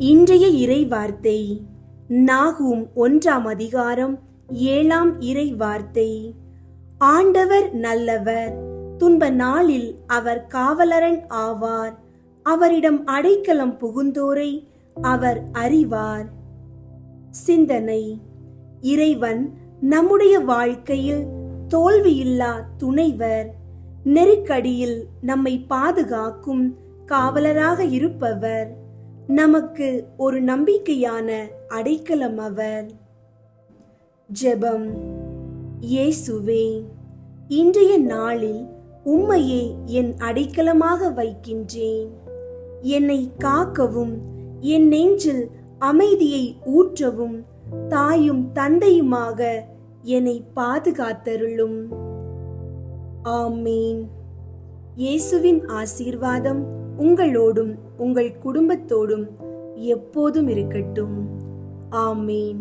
இன்றைய இறை வார்த்தை நாகூம் 1ஆம் அதிகாரம் 7ஆம் இறை வார்த்தை. ஆண்டவர் நல்லவர், துன்ப நாளில் அவர் காவலரன் ஆவார். அவரிடம் அடைக்கலம் புகுந்தோரை அவர் அறிவார். சிந்தனை: இறைவன் நம்முடைய வாழ்க்கையில் தோல்வியில்லா துணைவர், நெருக்கடியில் நம்மை பாதுகாக்கும் காவலராக இருப்பவர், நமக்கு ஒரு நம்பிக்கையான அடைக்கலம் அவர். ஜெபம். இயேசுவே, இன்றைய நாளில் உம்மையே என் அடைக்கலமாக வைக்கின்றேன். என்னை காக்கவும், என் நெஞ்சில் அமைதியை ஊற்றவும் தாயும் தந்தையுமாக என்னை பாதுகாத்தருளும். ஆமீன். இயேசுவின் ஆசீர்வாதம் உங்களோடும் உங்கள் குடும்பத்தோடும் எப்போதும் இருக்கட்டும். ஆமீன்.